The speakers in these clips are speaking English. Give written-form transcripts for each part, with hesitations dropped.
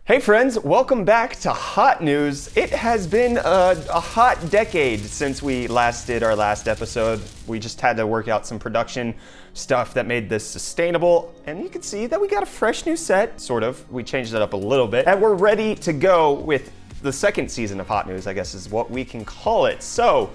Hey friends, welcome back to Hot News. It has been a hot decade since we last did our last episode. We just had to work out some production stuff that made this sustainable, and you can see that we got a fresh new set, sort of. We changed it up a little bit, and we're ready to go with the second season of Hot News, I guess is what we can call it. So,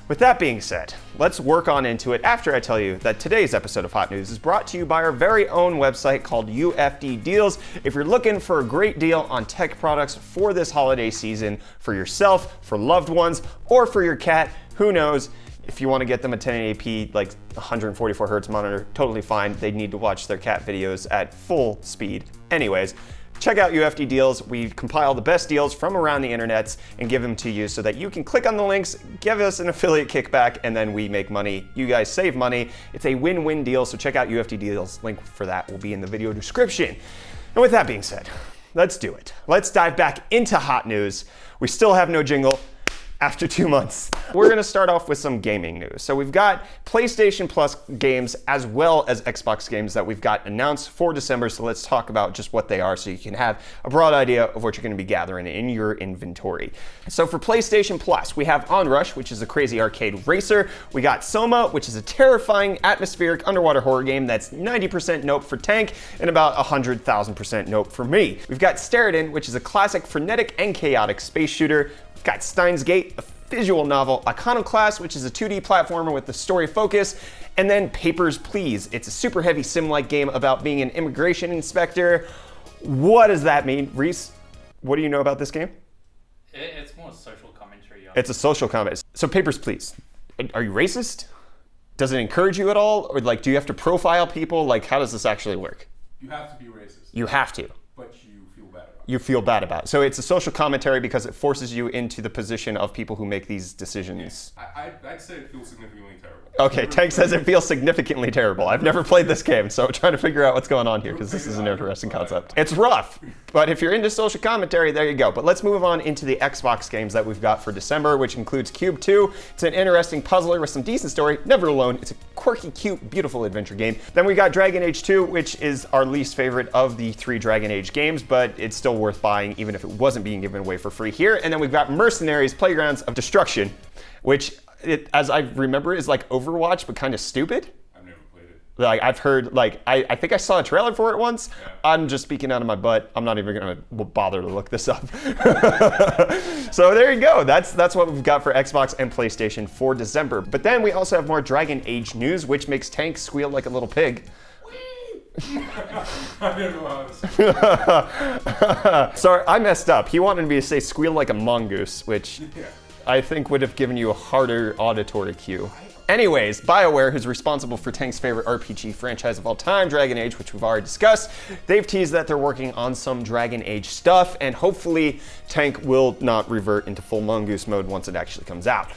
with that being said, let's work on into it after I tell you that today's episode of Hot News is brought to you by our very own website called UFD Deals. If you're looking for a great deal on tech products for this holiday season, for yourself, for loved ones, or for your cat, who knows, if you want to get them a 1080p, like 144 hertz monitor, totally fine. They need to watch their cat videos at full speed. Anyways, check out UFD Deals. We compile the best deals from around the internets and give them to you so that you can click on the links, give us an affiliate kickback, and then we make money. You guys save money. It's a win-win deal, so check out UFD Deals. Link for that will be in the video description. And with that being said, let's do it. Let's dive back into Hot News. We still have no jingle after 2 months. We're gonna start off with some gaming news. So we've got PlayStation Plus games as well as Xbox games that we've got announced for December. So let's talk about just what they are so you can have a broad idea of what you're gonna be gathering in your inventory. So for PlayStation Plus, we have Onrush, which is a crazy arcade racer. We got Soma, which is a terrifying atmospheric underwater horror game that's 90% nope for Tank and about 100,000% nope for me. We've got Steriden, which is a classic frenetic and chaotic space shooter. We've got Steins Gate, a visual novel, Iconoclast, which is a 2D platformer with the story focus, and then Papers, Please. It's a super heavy sim-like game about being an immigration inspector. What does that mean? Reese, what do you know about this game? It's more social commentary. It's a social comment. So Papers, Please. Are you racist? Does it encourage you at all? Or like, do you have to profile people? Like, how does this actually work? You have to be racist. You have to. But you feel bad about it. You feel bad about it. So it's a social commentary because it forces you into the position of people who make these decisions. I'd say it feels significantly terrible. Okay, Tank says it feels significantly terrible. I've never played this game, so I'm trying to figure out what's going on here because this is an interesting concept. It's rough, but if you're into social commentary, there you go. But let's move on into the Xbox games that we've got for December, which includes Cube 2. It's an interesting puzzler with some decent story. Never Alone. It's a quirky, cute, beautiful adventure game. Then we got Dragon Age 2, which is our least favorite of the 3 Dragon Age games, but it's still worth buying even if it wasn't being given away for free here. And then we've got Mercenaries Playgrounds of Destruction, which, as I remember, is like Overwatch, but kind of stupid. I've never played it. Like, I've heard, like, I think I saw a trailer for it once. Yeah. I'm just speaking out of my butt. I'm not even gonna bother to look this up. So there you go. That's what we've got for Xbox and PlayStation for December. But then we also have more Dragon Age news, which makes Tank squeal like a little pig. I don't know how to say. Sorry, I messed up. He wanted me to say squeal like a mongoose, which Yeah. I think would have given you a harder auditory cue. Anyways, BioWare, who's responsible for Tank's favorite RPG franchise of all time, Dragon Age, which we've already discussed, they've teased that they're working on some Dragon Age stuff, and hopefully Tank will not revert into full mongoose mode once it actually comes out.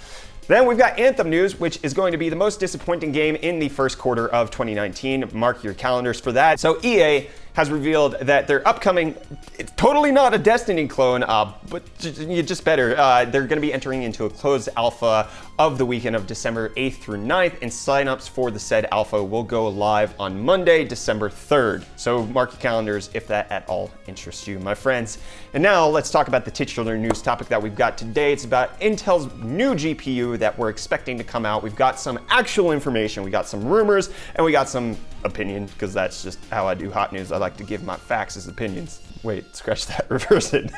Then we've got Anthem news, which is going to be the most disappointing game in the first quarter of 2019. Mark your calendars for that. So EA has revealed that their upcoming, it's totally not a Destiny clone, but you just better. They're going to be entering into a closed alpha of the weekend of December 8th through 9th, and signups for the said alpha will go live on Monday, December 3rd. So mark your calendars if that at all interests you, my friends. And now let's talk about the titular news topic that we've got today. It's about Intel's new GPU that we're expecting to come out. We've got some actual information, we got some rumors, and we got some opinion, because that's just how I do Hot News. I like to give my facts as opinions. Wait, scratch that, reverse it.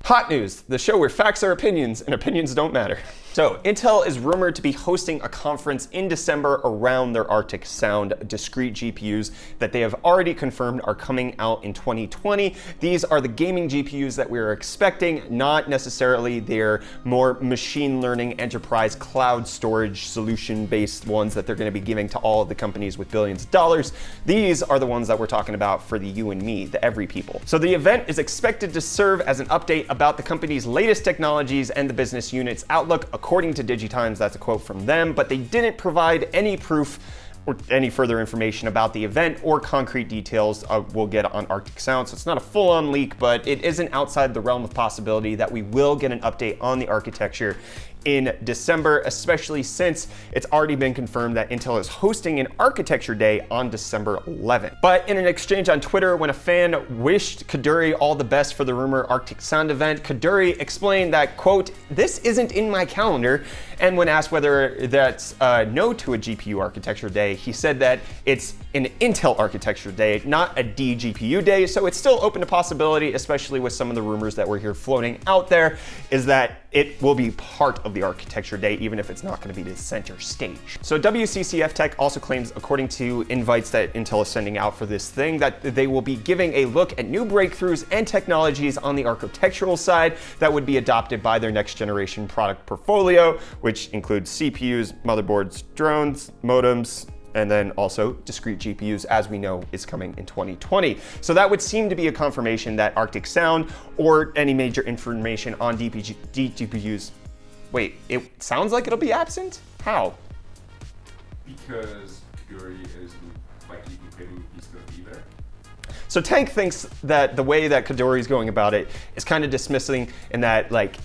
Hot News, the show where facts are opinions and opinions don't matter. So, Intel is rumored to be hosting a conference in December around their Arctic Sound discrete GPUs that they have already confirmed are coming out in 2020. These are the gaming GPUs that we are expecting, not necessarily their more machine learning enterprise cloud storage solution-based ones that they're going to be giving to all of the companies with billions of dollars. These are the ones that we're talking about for the you and me, the every people. So the event is expected to serve as an update about the company's latest technologies and the business unit's outlook, according to DigiTimes. That's a quote from them, but they didn't provide any proof or any further information about the event or concrete details we'll get on Arctic Sound. So it's not a full-on leak, but it isn't outside the realm of possibility that we will get an update on the architecture in December, especially since it's already been confirmed that Intel is hosting an Architecture Day on December 11th. But in an exchange on Twitter, when a fan wished Kaduri all the best for the rumored Arctic Sound event, Kaduri explained that, quote, "This isn't in my calendar." And when asked whether that's no to a GPU Architecture Day, he said that it's an Intel Architecture Day, not a DGPU Day. So it's still open to possibility, especially with some of the rumors that we're here floating out there, is that it will be part of the Architecture Day, even if it's not going to be the center stage. So WCCF Tech also claims, according to invites that Intel is sending out for this thing, that they will be giving a look at new breakthroughs and technologies on the architectural side that would be adopted by their next generation product portfolio, which includes CPUs, motherboards, drones, modems, and then also discrete GPUs, as we know is coming in 2020. So that would seem to be a confirmation that Arctic Sound or any major information on DGPUs. Wait, it sounds like it'll be absent? How? Because Kaduri is likely indicating he's going to be there. So Tank thinks that the way that Kaduri is going about it is kind of dismissing, and that like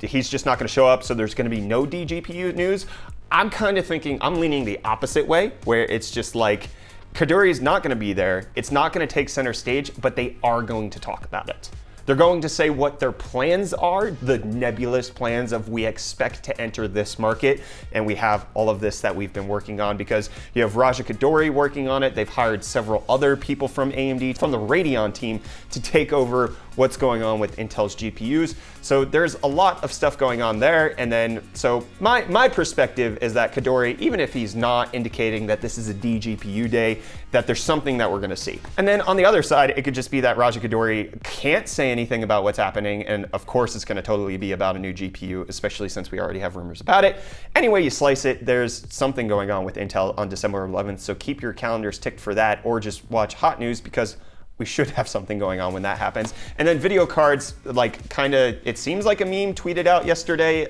he's just not going to show up, so there's going to be no DGPU news. I'm kind of thinking, I'm leaning the opposite way, where it's just like Kaduri is not going to be there. It's not going to take center stage, but they are going to talk about it. They're going to say what their plans are, the nebulous plans of we expect to enter this market, and we have all of this that we've been working on, because you have Raja Kaduri working on it. They've hired several other people from AMD, from the Radeon team, to take over what's going on with Intel's GPUs. So there's a lot of stuff going on there. And then, so my perspective is that Kaduri, even if he's not indicating that this is a DGPU day, that there's something that we're gonna see. And then on the other side, it could just be that Raja Kaduri can't say anything about what's happening. And of course, it's gonna totally be about a new GPU, especially since we already have rumors about it. Anyway you slice it, there's something going on with Intel on December 11th. So keep your calendars ticked for that, or just watch Hot News, because we should have something going on when that happens. And then video cards, like kind of, it seems like a meme tweeted out yesterday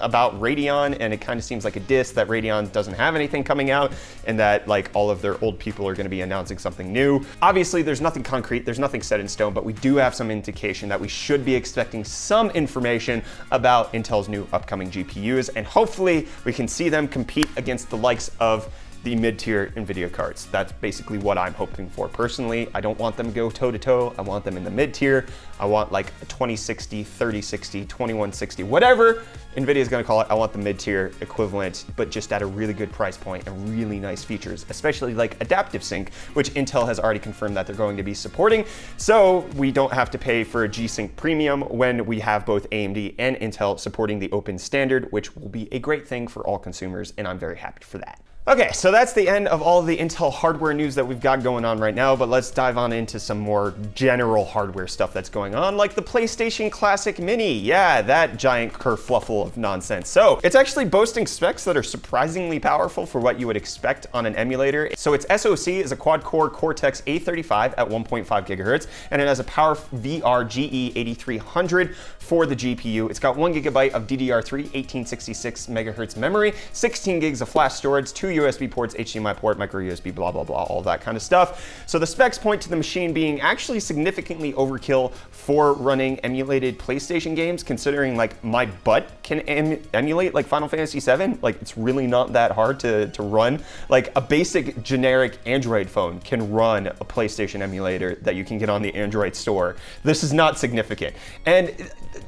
about Radeon, and it kind of seems like a diss that Radeon doesn't have anything coming out, and that like all of their old people are going to be announcing something new. Obviously, there's nothing concrete, there's nothing set in stone, but we do have some indication that we should be expecting some information about Intel's new upcoming GPUs, and hopefully we can see them compete against the likes of the mid-tier NVIDIA cards. That's basically what I'm hoping for. Personally, I don't want them to go toe-to-toe. I want them in the mid-tier. I want like a 2060, 3060, 2160, whatever NVIDIA is gonna call it. I want the mid-tier equivalent, but just at a really good price point and really nice features, especially like adaptive sync, which Intel has already confirmed that they're going to be supporting. So we don't have to pay for a G-Sync premium when we have both AMD and Intel supporting the open standard, which will be a great thing for all consumers, and I'm very happy for that. Okay, so that's the end of all the Intel hardware news that we've got going on right now, but let's dive on into some more general hardware stuff that's going on, like the PlayStation Classic Mini. Yeah, that giant kerfluffle of nonsense. So it's actually boasting specs that are surprisingly powerful for what you would expect on an emulator. So its SoC is a quad-core Cortex A35 at 1.5 gigahertz, and it has a Power VR GE 8300 for the GPU. It's got 1 gigabyte of DDR3 1866 megahertz memory, 16 gigs of flash storage, 2 USB ports, HDMI port, micro USB, blah, blah, blah, all that kind of stuff. So the specs point to the machine being actually significantly overkill for running emulated PlayStation games, considering like my butt can emulate like Final Fantasy VII. Like it's really not that hard to run. Like a basic generic Android phone can run a PlayStation emulator that you can get on the Android store. This is not significant. And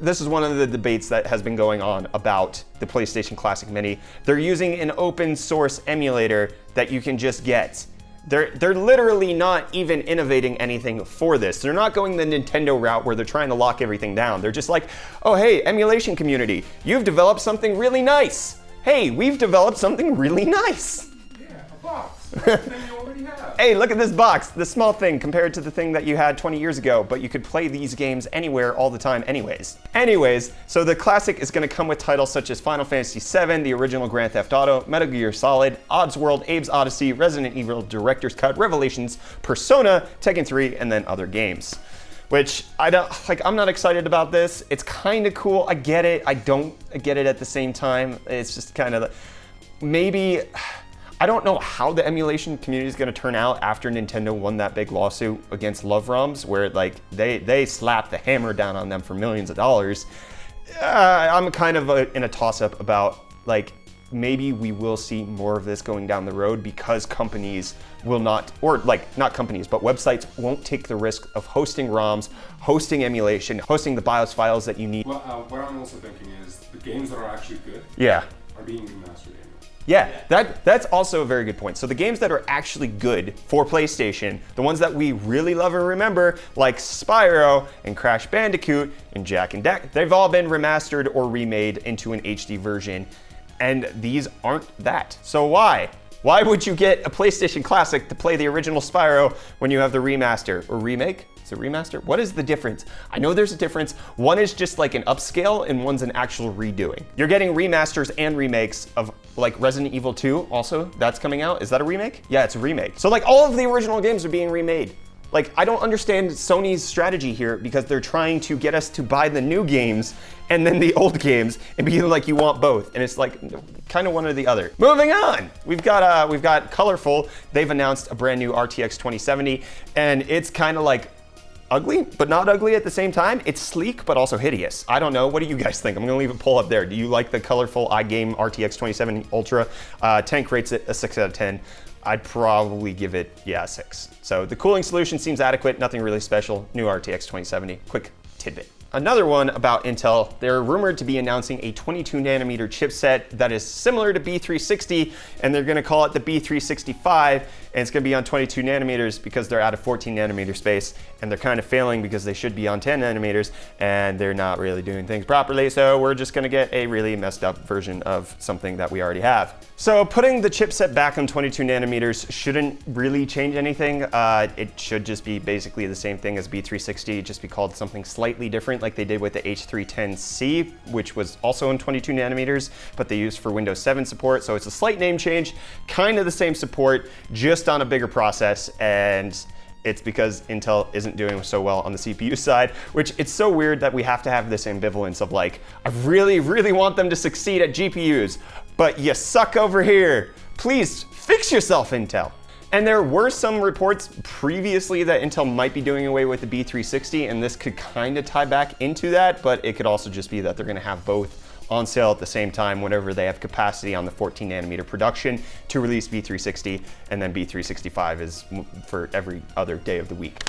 this is one of the debates that has been going on about the PlayStation Classic Mini. They're using an open source emulator that you can just get. They're literally not even innovating anything for this. They're not going the Nintendo route where they're trying to lock everything down. They're just like, oh hey, emulation community, you've developed something really nice. Hey, we've developed something really nice. Yeah, a box. Thing you already have. Hey, look at this box, this small thing compared to the thing that you had 20 years ago, but you could play these games anywhere all the time anyways. So the Classic is gonna come with titles such as Final Fantasy VII, the original Grand Theft Auto, Metal Gear Solid, Oddsworld, Abe's Odyssey, Resident Evil Director's Cut, Revelations, Persona, Tekken 3, and then other games. Which I'm not excited about this. It's kind of cool, I get it. I don't get it at the same time. It's just kind of, maybe, I don't know how the emulation community is going to turn out after Nintendo won that big lawsuit against Love ROMs, where like they slapped the hammer down on them for millions of dollars. I'm kind of in a toss-up about, like, maybe we will see more of this going down the road because companies will not, or like not companies, but websites won't take the risk of hosting ROMs, hosting emulation, hosting the BIOS files that you need. Well, what I'm also thinking is the games that are actually good are being remastered anyway. Yeah, that's also a very good point. So the games that are actually good for PlayStation, the ones that we really love and remember, like Spyro and Crash Bandicoot and Jak and Daxter, they've all been remastered or remade into an HD version. And these aren't that. So why? Why would you get a PlayStation Classic to play the original Spyro when you have the remaster or remake? Is it remaster? What is the difference? I know there's a difference. One is just like an upscale and one's an actual redoing. You're getting remasters and remakes of like Resident Evil 2 also, that's coming out. Is that a remake? Yeah, it's a remake. So like all of the original games are being remade. Like, I don't understand Sony's strategy here because they're trying to get us to buy the new games and then the old games and be like, you want both. And it's like kind of one or the other. Moving on, we've got Colorful. They've announced a brand new RTX 2070 and it's kind of like ugly, but not ugly at the same time. It's sleek, but also hideous. I don't know, what do you guys think? I'm gonna leave a poll up there. Do you like the Colorful iGame RTX 2070 Ultra? Tank rates it a 6 out of 10. I'd probably give it, yeah, a 6. So the cooling solution seems adequate, nothing really special. New RTX 2070, quick tidbit. Another one about Intel, they're rumored to be announcing a 22 nanometer chipset that is similar to B360, and they're gonna call it the B365, and it's gonna be on 22 nanometers because they're out of 14 nanometer space, and they're kind of failing because they should be on 10 nanometers, and they're not really doing things properly, so we're just gonna get a really messed up version of something that we already have. So putting the chipset back on 22 nanometers shouldn't really change anything. It should just be basically the same thing as B360, just be called something slightly different like they did with the H310C, which was also on 22 nanometers, but they used for Windows 7 support. So it's a slight name change, kind of the same support, just on a bigger process. And it's because Intel isn't doing so well on the CPU side, which it's so weird that we have to have this ambivalence of like, I really, really want them to succeed at GPUs, but you suck over here. Please fix yourself, Intel. And there were some reports previously that Intel might be doing away with the B360, and this could kind of tie back into that, but it could also just be that they're gonna have both on sale at the same time whenever they have capacity on the 14 nanometer production to release B360, and then B365 is for every other day of the week.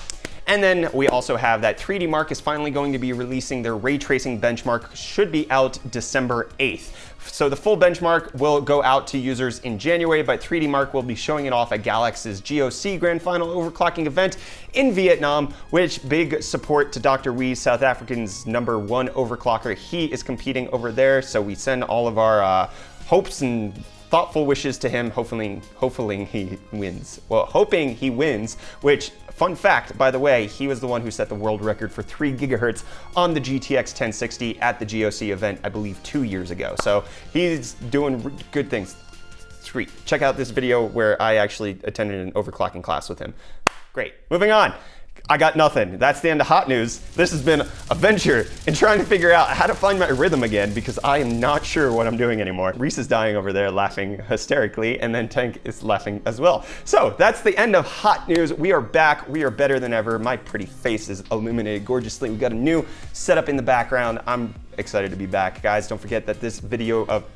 And then we also have that 3D Mark is finally going to be releasing their ray tracing benchmark, should be out December 8th. So the full benchmark will go out to users in January, but 3D Mark will be showing it off at Galaxy's GOC Grand Final Overclocking event in Vietnam, which big support to Dr. Wee, South African's #1 overclocker. He is competing over there, so we send all of our hopes and thoughtful wishes to him, hoping he wins. Well, hoping he wins, which, fun fact, by the way, he was the one who set the world record for 3 gigahertz on the GTX 1060 at the GOC event, I believe 2 years ago. So he's doing good things. Sweet. Check out this video where I actually attended an overclocking class with him. Great. Moving on. I got nothing. That's the end of hot news. This has been a venture in trying to figure out how to find my rhythm again because I am not sure what I'm doing anymore. Reece is dying over there laughing hysterically, and then Tank is laughing as well. So that's the end of hot news. We are back. We are better than ever. My pretty face is illuminated gorgeously. We got a new setup in the background. I'm excited to be back. Guys, don't forget that this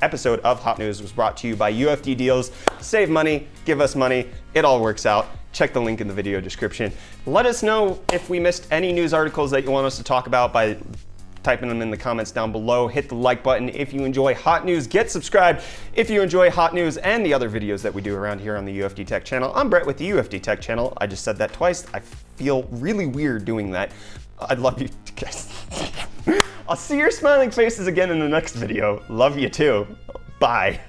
episode of Hot News was brought to you by UFD Deals. Save money, give us money. It all works out. Check the link in the video description. Let us know if we missed any news articles that you want us to talk about by typing them in the comments down below. Hit the like button if you enjoy Hot News. Get subscribed if you enjoy Hot News and the other videos that we do around here on the UFD Tech channel. I'm Brett with the UFD Tech channel. I just said that twice. I feel really weird doing that. I'd love you guys. I'll see your smiling faces again in the next video. Love you too. Bye.